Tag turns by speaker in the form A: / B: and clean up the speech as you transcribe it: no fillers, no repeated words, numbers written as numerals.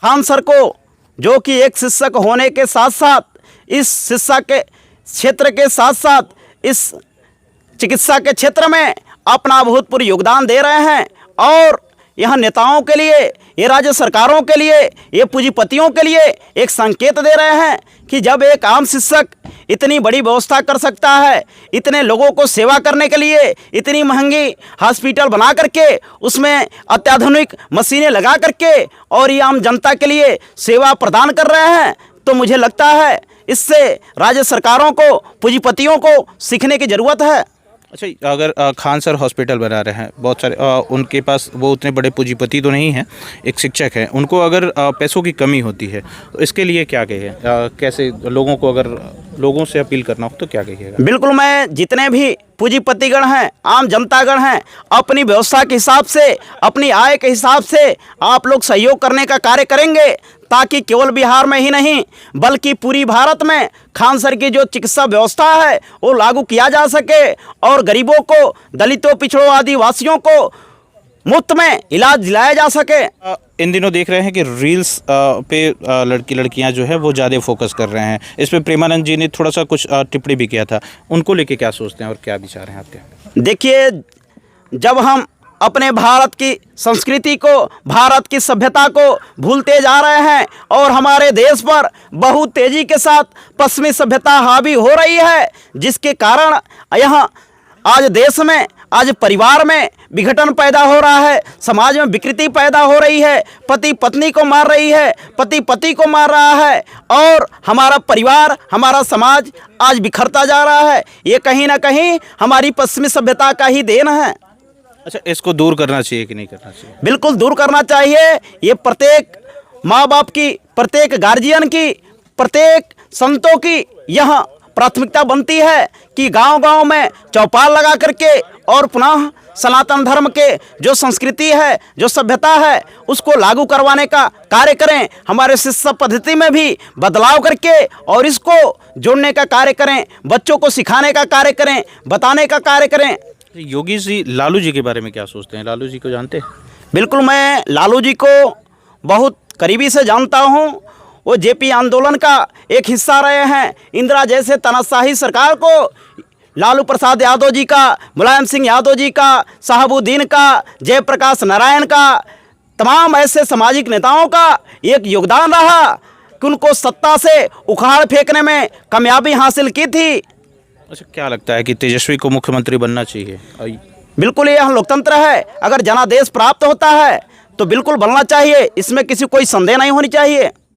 A: Khan sir को, जो कि एक शिक्षक होने के साथ साथ इस शिक्षा के क्षेत्र के साथ साथ इस चिकित्सा के क्षेत्र में अपना अभूतपूर्व योगदान दे रहे हैं और यह नेताओं के लिए, ये राज्य सरकारों के लिए, ये पूंजीपतियों के लिए एक संकेत दे रहे हैं कि जब एक आम शिक्षक इतनी बड़ी व्यवस्था कर सकता है, इतने लोगों को सेवा करने के लिए इतनी महंगी हॉस्पिटल बना करके उसमें अत्याधुनिक मशीनें लगा करके और ये आम जनता के लिए सेवा प्रदान कर रहे हैं, तो मुझे लगता है इससे राज्य सरकारों को, पूंजीपतियों को सीखने की ज़रूरत है।
B: अच्छा, अगर खान सर हॉस्पिटल बना रहे हैं, बहुत सारे उनके पास वो उतने बड़े पूंजीपति तो नहीं हैं, एक शिक्षक हैं, उनको अगर पैसों की कमी होती है तो इसके लिए क्या कहें, कैसे लोगों को, अगर लोगों से अपील करना हो तो क्या कहिएगा?
A: बिल्कुल, मैं जितने भी पूंजीपतिगण हैं, आम जनतागण हैं, अपनी व्यवस्था के हिसाब से, अपनी आय के हिसाब से आप लोग सहयोग करने का कार्य करेंगे ताकि केवल बिहार में ही नहीं बल्कि पूरी भारत में खान सर की जो चिकित्सा व्यवस्था है वो लागू किया जा सके और गरीबों को, दलितों, पिछड़ों, आदिवासियों को मुफ्त में इलाज दिलाया जा सके।
B: इन दिनों देख रहे हैं कि रील्स पे लड़कियां जो है वो ज़्यादा फोकस कर रहे हैं। इस पे प्रेमानंद जी ने थोड़ा सा कुछ टिप्पणी भी किया था, उनको लेके क्या सोचते हैं और क्या विचार हैं आपके?
A: देखिए, जब हम अपने भारत की संस्कृति को, भारत की सभ्यता को भूलते जा रहे हैं और हमारे देश पर बहुत तेज़ी के साथ पश्चिमी सभ्यता हावी हो रही है, जिसके कारण यहाँ आज देश में, आज परिवार में विघटन पैदा हो रहा है, समाज में विकृति पैदा हो रही है, पति पत्नी को मार रही है, पति पति को मार रहा है और हमारा परिवार, हमारा समाज आज बिखरता जा रहा है। ये कहीं ना कहीं हमारी पश्चिमी सभ्यता का ही देन है।
B: अच्छा, इसको दूर करना चाहिए कि नहीं करना चाहिए?
A: बिल्कुल दूर करना चाहिए। ये प्रत्येक माँ बाप की, प्रत्येक गार्जियन की, प्रत्येक संतों की यह प्राथमिकता बनती है कि गांव-गांव में चौपाल लगा करके और पुनः सनातन धर्म के जो संस्कृति है, जो सभ्यता है, उसको लागू करवाने का कार्य करें। हमारे शिक्षा पद्धति में भी बदलाव करके और इसको जोड़ने का कार्य करें, बच्चों को सिखाने का कार्य करें, बताने का कार्य करें।
B: योगी जी, लालू जी के बारे में क्या सोचते हैं? लालू जी को जानते हैं?
A: बिल्कुल, मैं लालू जी को बहुत करीबी से जानता हूँ। वो जेपी आंदोलन का एक हिस्सा रहे हैं। इंदिरा जैसे तानाशाही सरकार को लालू प्रसाद यादव जी का, मुलायम सिंह यादव जी का, शहाबुद्दीन का, जयप्रकाश नारायण का, तमाम ऐसे सामाजिक नेताओं का एक योगदान रहा कि उनको सत्ता से उखाड़ फेंकने में कामयाबी हासिल की थी।
B: अच्छा, क्या लगता है कि तेजस्वी को मुख्यमंत्री बनना चाहिए?
A: बिल्कुल, यह लोकतंत्र है। अगर जनादेश प्राप्त होता है तो बिल्कुल बनना चाहिए, इसमें किसी कोई संदेह नहीं होनी चाहिए।